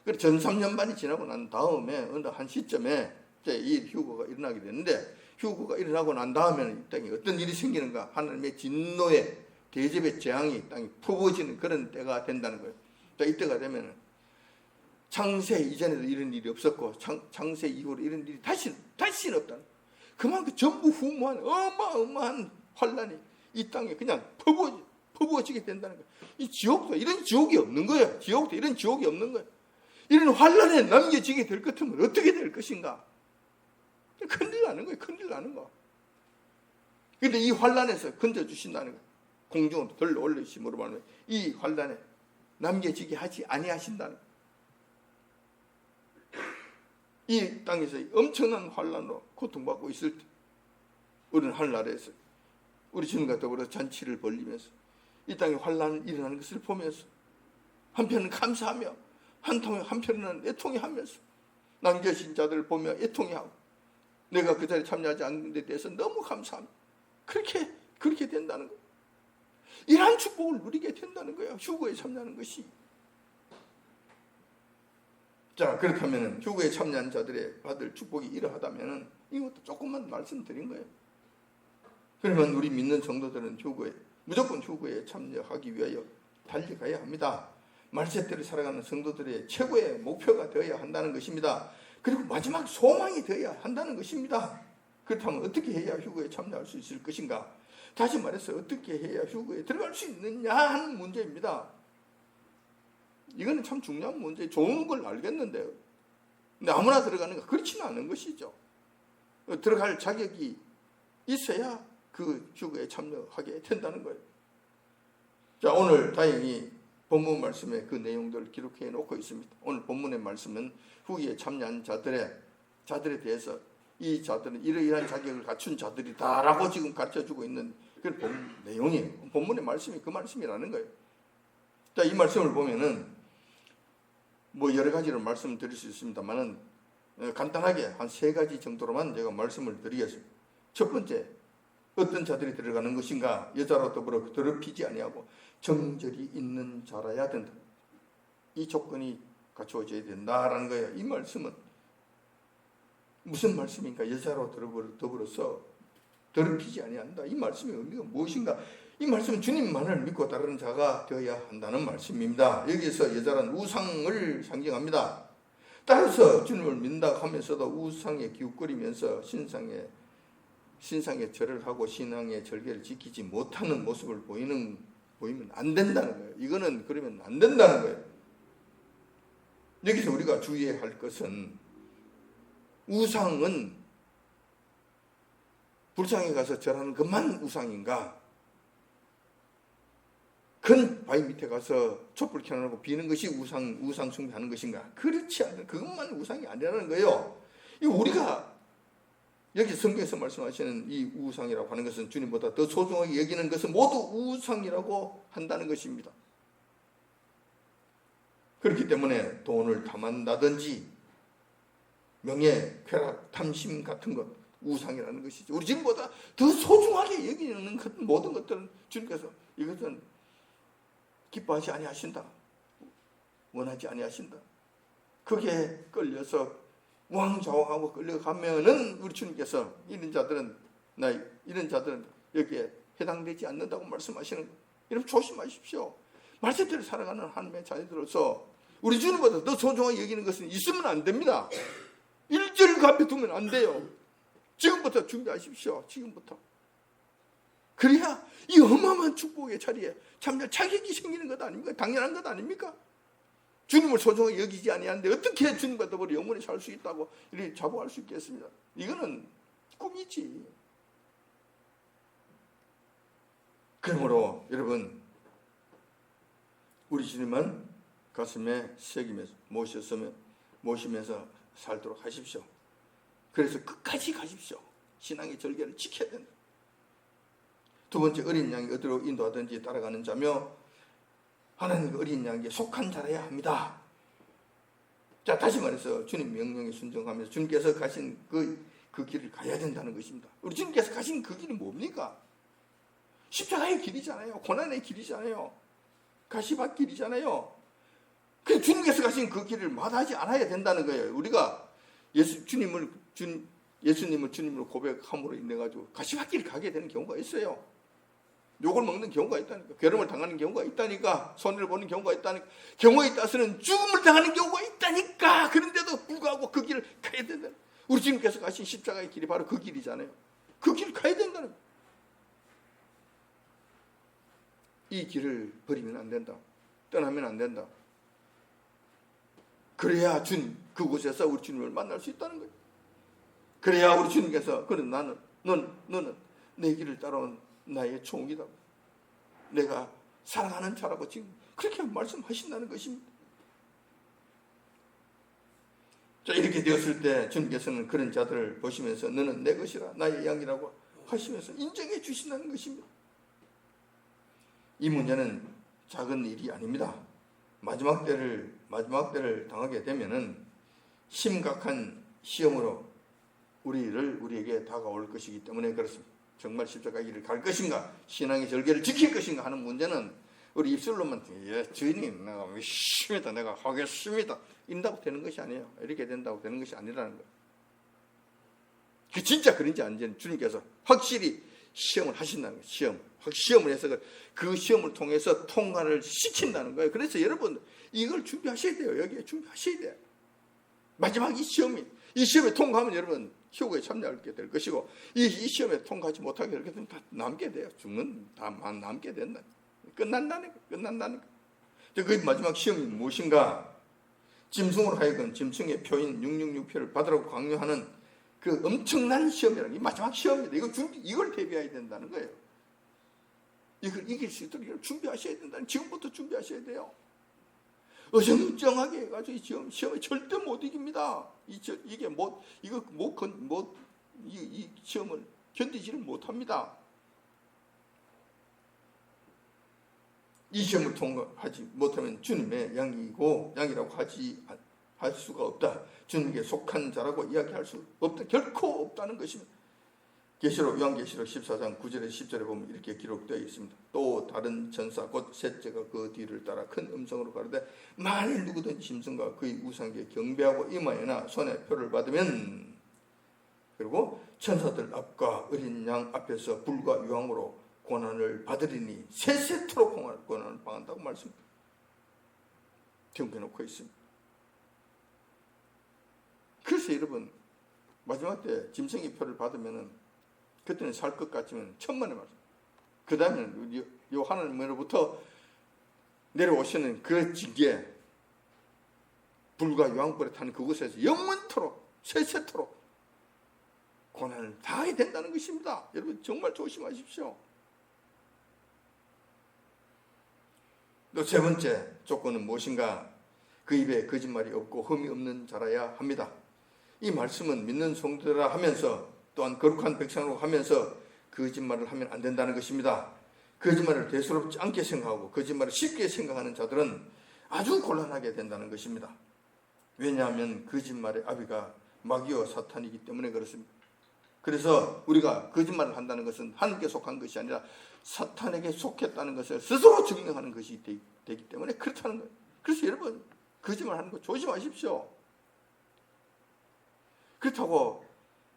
그래 전 3년반이 지나고 난 다음에 어느 한 시점에 이제 이 휴거가 일어나게 됐는데, 휴거가 일어나고 난 다음에는 이 땅에 어떤 일이 생기는가? 하나님의 진노의 대접의 재앙이 땅에 퍼부어지는 그런 때가 된다는 거예요. 자, 이때가 되면은 창세 이전에도 이런 일이 없었고 창세 이후로 이런 일이 다시는 없다는 거예요. 그만큼 전부후무한 어마어마한 환란이 이 땅에 그냥 퍼부어지게 된다는 거예요. 이 지옥도 이런 지옥이 없는 거예요. 지옥도 이런 지옥이 없는 거예요. 이런 환란에 남겨지게 될 것 같으면 어떻게 될 것인가? 큰일 나는 거예요. 큰일 나는 거. 그런데 이 환란에서 건져주신다는 거예요. 공중으로 들러 올리심으로 말하면 이 환란에 남겨지게 하지 아니하신다는 거예요. 이 땅에서 엄청난 환란으로 고통받고 있을 때 우리는 하늘나라에서 우리 주님과 더불어 잔치를 벌리면서 이 땅에 환란이 일어나는 것을 보면서 한편은 감사하며 한편은 애통해하면서 남겨진 자들을 보며 애통해하고 내가 그 자리에 참여하지 않는 데 대해서 너무 감사합니다. 그렇게 된다는 거예요. 이러한 축복을 누리게 된다는 거예요. 휴거에 참여하는 것이. 자, 그렇다면 휴거에 참여한 자들의 받을 축복이 이러하다면 이것도 조금만 말씀드린 거예요. 그러면 우리 믿는 성도들은 무조건 휴거에 참여하기 위하여 달려가야 합니다. 말세대로 살아가는 성도들의 최고의 목표가 되어야 한다는 것입니다. 그리고 마지막 소망이 되어야 한다는 것입니다. 그렇다면 어떻게 해야 휴거에 참여할 수 있을 것인가? 다시 말해서 어떻게 해야 휴거에 들어갈 수 있느냐 하는 문제입니다. 이거는 참 중요한 문제, 좋은 걸 알겠는데요. 근데 아무나 들어가는 거 그렇지는 않은 것이죠. 들어갈 자격이 있어야 그 휴거에 참여하게 된다는 거예요. 자, 오늘 다행히 본문 말씀에 그 내용들을 기록해 놓고 있습니다. 오늘 본문의 말씀은 후기에 참여한 자들에 대해서 이 자들은 이러이러한 자격을 갖춘 자들이다라고 지금 가르쳐주고 있는 그 내용이에요. 본문의 말씀이 그 말씀이라는 거예요. 자, 이 말씀을 보면은 여러 가지로 말씀을 드릴 수 있습니다만은 간단하게 한 3가지 정도로만 제가 말씀을 드리겠습니다. 첫 번째, 어떤 자들이 들어가는 것인가? 여자로 더불어 더럽히지 아니하고 정절이 있는 자라야 된다. 이 조건이 갖추어져야 된다라는 거예요. 이 말씀은 무슨 말씀인가? 여자로 더불어서 더럽히지 아니한다. 이 말씀의 의미가 무엇인가? 이 말씀은 주님만을 믿고 따르는 자가 되어야 한다는 말씀입니다. 여기서 여자란 우상을 상징합니다. 따라서 주님을 믿는다고 하면서도 우상에 기웃거리면서 신상에 절을 하고 신앙의 절개를 지키지 못하는 모습을 보이면 안 된다는 거예요. 이거는 그러면 안 된다는 거예요. 여기서 우리가 주의해야 할 것은 우상은 불상에 가서 절하는 것만 우상인가? 큰 바위 밑에 가서 촛불 켜놓고 비는 것이 우상 숭배하는 것인가? 그렇지 않아요. 그것만 우상이 아니라는 거예요. 우리가 여기 성경에서 말씀하시는 이 우상이라고 하는 것은 주님보다 더 소중하게 여기는 것은 모두 우상이라고 한다는 것입니다. 그렇기 때문에 돈을 탐한다든지 명예, 쾌락, 탐심 같은 것 우상이라는 것이죠. 우리 주님보다 더 소중하게 여기는 모든 것들은 주님께서 이것은 기뻐하지 아니하신다. 원하지 아니하신다. 그게 끌려서 우왕좌왕하고 끌려가면은 우리 주님께서 이런 자들은 여기에 해당되지 않는다고 말씀하시는 거예요. 여러분 조심하십시오. 말씀대로 살아가는 하나님의 자녀들로서 우리 주님보다 더 소중하게 여기는 것은 있으면 안 됩니다. 일절 앞에 두면 안 돼요. 지금부터 준비하십시오. 지금부터. 그래야 이 어마어마한 축복의 자리에 참여할 자격이 생기는 것 아닙니까? 당연한 것 아닙니까? 주님을 소중하게 여기지 아니하는데 어떻게 주님과 더불어 영원히 살 수 있다고 이렇게 자부할 수 있겠습니다. 이거는 꿈이지. 그러므로 여러분 우리 주님은 가슴에 새기면서 모시면서 살도록 하십시오. 그래서 끝까지 가십시오. 신앙의 절개를 지켜야 된다. 두 번째, 어린 양이 어디로 인도하든지 따라가는 자며 하나님 어린 양에게 속한 자라야 합니다. 자, 다시 말해서 주님 명령에 순종하면서 주님께서 가신 그 길을 가야 된다는 것입니다. 우리 주님께서 가신 그 길이 뭡니까? 십자가의 길이잖아요. 고난의 길이잖아요. 가시밭 길이잖아요. 그래서 주님께서 가신 그 길을 마다하지 않아야 된다는 거예요. 우리가 예수님을 주님으로 고백함으로 인해 가지고 가시밭길을 가게 되는 경우가 있어요. 욕을 먹는 경우가 있다니까. 괴로움을 당하는 경우가 있다니까. 손해를 보는 경우가 있다니까. 경우에 따라서는 죽음을 당하는 경우가 있다니까. 그런데도 불구하고 그 길을 가야 된다. 우리 주님께서 가신 십자가의 길이 바로 그 길이잖아요. 그 길을 가야 된다는 거예요. 이 길을 버리면 안 된다. 떠나면 안 된다. 그래야 그곳에서 우리 주님을 만날 수 있다는 거예요. 그래야 우리 주님께서 너는 내 길을 따라온 나의 총이다. 내가 사랑하는 자라고 지금 그렇게 말씀하신다는 것입니다. 자, 이렇게 되었을 때 주님께서는 그런 자들을 보시면서 너는 내 것이라 나의 양이라고 하시면서 인정해 주신다는 것입니다. 이 문제는 작은 일이 아닙니다. 마지막 때를 당하게 되면은 심각한 시험으로 우리에게 다가올 것이기 때문에 그렇습니다. 정말 십자가 길을 갈 것인가, 신앙의 절개를 지킬 것인가 하는 문제는 우리 입술로만 주인님 내가 믿습니다, 내가 하겠습니다 이런다고 되는 것이 아니에요. 이렇게 된다고 되는 것이 아니라는 거예요. 그 진짜 그런지 아닌지는 주님께서 확실히 시험을 하신다는 거예요. 시험을 해서 그 시험을 통해서 통과를 시킨다는 거예요. 그래서 여러분 이걸 준비하셔야 돼요. 여기에 준비하셔야 돼요. 마지막 이 시험에 통과하면 여러분 휴거에 참여하게 될 것이고 이 시험에 통과하지 못하게 되면 다 남게 돼요. 다 남게 된다. 끝난다는 거예요. 그 마지막 시험이 무엇인가? 짐승으로 하여금 짐승의 표인 666표를 받으라고 강요하는 그 엄청난 시험이라는 게 마지막 시험입니다. 이걸 대비해야 된다는 거예요. 이걸 이길 수 있도록 이걸 준비하셔야 된다는, 지금부터 준비하셔야 돼요. 어정쩡하게 해가지고 이 시험에 절대 못 이깁니다. 이 시험을 견디지를 못합니다. 이 시험을 통과하지 못하면 주님의 양이라고 할 수가 없다. 주님께 속한 자라고 이야기할 수 없다. 결코 없다는 것입니다. 요한계시록 14장 9절에 10절에 보면 이렇게 기록되어 있습니다. 또 다른 천사 곧 셋째가 그 뒤를 따라 큰 음성으로 가르되 만일 누구든 짐승과 그의 우상에게 경배하고 임하여나 손에 표를 받으면, 그리고 천사들 앞과 어린 양 앞에서 불과 유황으로 고난을 받으리니 세세토록 고난을 당한다고 경고해놓고 있습니다. 그래서 여러분 마지막 때 짐승의 표를 받으면은 그때는 살 것 같지만 천만의 말씀. 그 다음에는 요 하나님으로부터 내려오시는 그 징계, 불과 유황불에 타는 그곳에서 영원토록 세세토록 고난을 당해야 된다는 것입니다. 여러분 정말 조심하십시오. 또 세 번째 조건은 무엇인가? 그 입에 거짓말이 없고 흠이 없는 자라야 합니다. 이 말씀은 믿는 성도라 하면서 또한 거룩한 백성으로 하면서 거짓말을 하면 안 된다는 것입니다. 거짓말을 대수롭지 않게 생각하고 거짓말을 쉽게 생각하는 자들은 아주 곤란하게 된다는 것입니다. 왜냐하면 거짓말의 아비가 마귀와 사탄이기 때문에 그렇습니다. 그래서 우리가 거짓말을 한다는 것은 하나님께 속한 것이 아니라 사탄에게 속했다는 것을 스스로 증명하는 것이 되기 때문에 그렇다는 거예요. 그래서 여러분 거짓말하는 거 조심하십시오. 그렇다고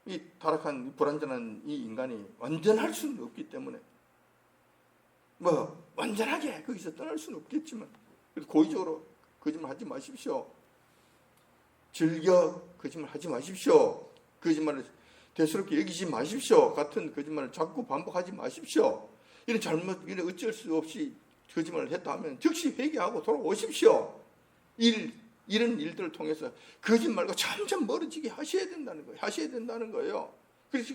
이 타락한 불완전한 이 인간이 완전할 수는 없기 때문에 완전하게 거기서 떠날 수는 없겠지만 그래도 고의적으로 거짓말 하지 마십시오. 즐겨 거짓말 하지 마십시오. 거짓말을 대수롭게 여기지 마십시오. 같은 거짓말을 자꾸 반복하지 마십시오. 이런 이런 어쩔 수 없이 거짓말을 했다 하면 즉시 회개하고 돌아오십시오. 이런 일들을 통해서 거짓말과 점점 멀어지게 하셔야 된다는 거예요. 그래서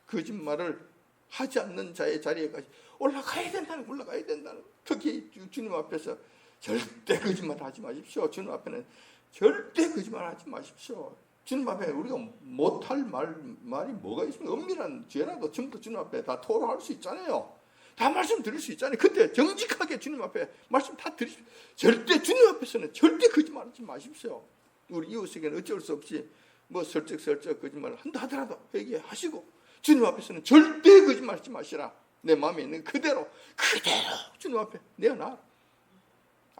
거짓말을 하지 않는 자의 자리에까지 올라가야 된다는 거예요. 특히 주님 앞에서 절대 거짓말 하지 마십시오. 주님 앞에는 절대 거짓말 하지 마십시오. 주님 앞에 우리가 못할 말이 뭐가 있습니까? 엄밀한 죄라도 전부 주님 앞에 다 토로할 수 있잖아요. 다 말씀 드릴 수 있잖아요. 그때 정직하게 주님 앞에 말씀 다 드리십시오. 절대 주님 앞에서는 절대 거짓말하지 마십시오. 우리 이웃에게는 어쩔 수 없이 슬쩍 거짓말을 한다 하더라도 회개하시고 주님 앞에서는 절대 거짓말하지 마시라. 내 마음에 있는 그대로 주님 앞에 내어놔.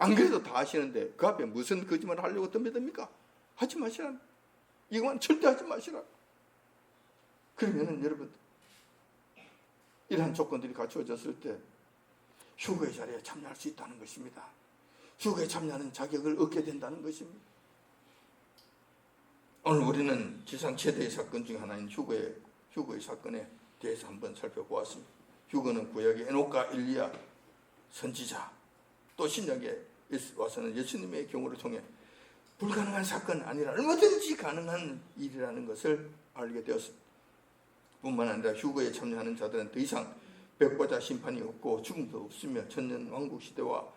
안 그래도 다 아시는데 그 앞에 무슨 거짓말을 하려고 덤벼듭니까? 하지 마시라. 이거만 절대 하지 마시라. 그러면은 여러분, 이러한 조건들이 갖추어졌을 때 휴거의 자리에 참여할 수 있다는 것입니다. 휴거에 참여하는 자격을 얻게 된다는 것입니다. 오늘 우리는 지상 최대의 사건 중 하나인 휴거의 사건에 대해서 한번 살펴보았습니다. 휴거는 구약의 에녹과 엘리야 선지자, 또 신약에 와서는 예수님의 경우를 통해 불가능한 사건 아니라 얼마든지 가능한 일이라는 것을 알게 되었습니다. 뿐만 아니라 휴거에 참여하는 자들은 더 이상 백보자 심판이 없고 죽음도 없으며 천년왕국 시대와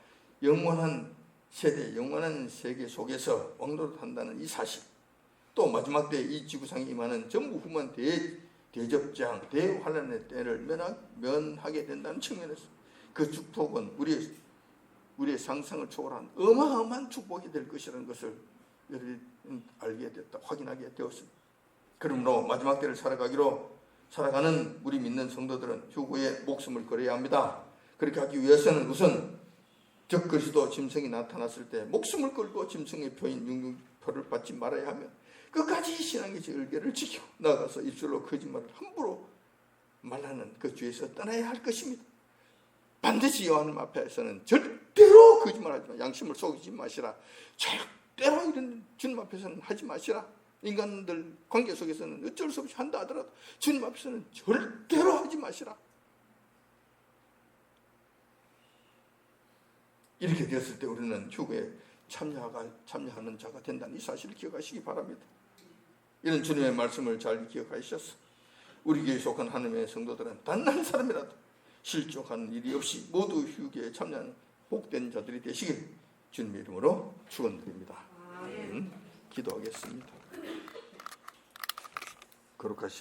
영원한 세대, 영원한 세계 속에서 왕노릇한다는 이 사실, 또 마지막 때 이 지구상에 임하는 전부 후만 대접장, 대환란의 때를 면하게 된다는 측면에서 그 축복은 우리의 상상을 초월한 어마어마한 축복이 될 것이라는 것을 알게 됐다, 확인하게 되었습니다. 그러므로 마지막 때를 살아가는 우리 믿는 성도들은 휴거에 목숨을 걸어야 합니다. 그렇게 하기 위해서는 우선 적그리스도 짐승이 나타났을 때 목숨을 걸고 짐승의 표인 융표를 받지 말아야 하며 끝까지 신앙의 절개를 지키고 나아가서 입술로 거짓말을 함부로 말하는 그 죄에서 떠나야 할 것입니다. 반드시 여호와님 앞에서는 절대로 거짓말하지 마. 양심을 속이지 마시라. 절대로 이런 주님 앞에서는 하지 마시라. 인간들 관계 속에서는 어쩔 수 없이 한다 하더라도 주님 앞에서는 절대로 하지 마시라. 이렇게 되었을 때 우리는 휴거에 참여하는 자가 된다는 이 사실을 기억하시기 바랍니다. 이런 주님의 말씀을 잘 기억하셔서 우리 교회에 속한 하나님의 성도들은 단 한 사람이라도 실족하는 일이 없이 모두 휴거에 참여하는 복된 자들이 되시길 주님의 이름으로 축원드립니다. 기도하겠습니다. 거룩하신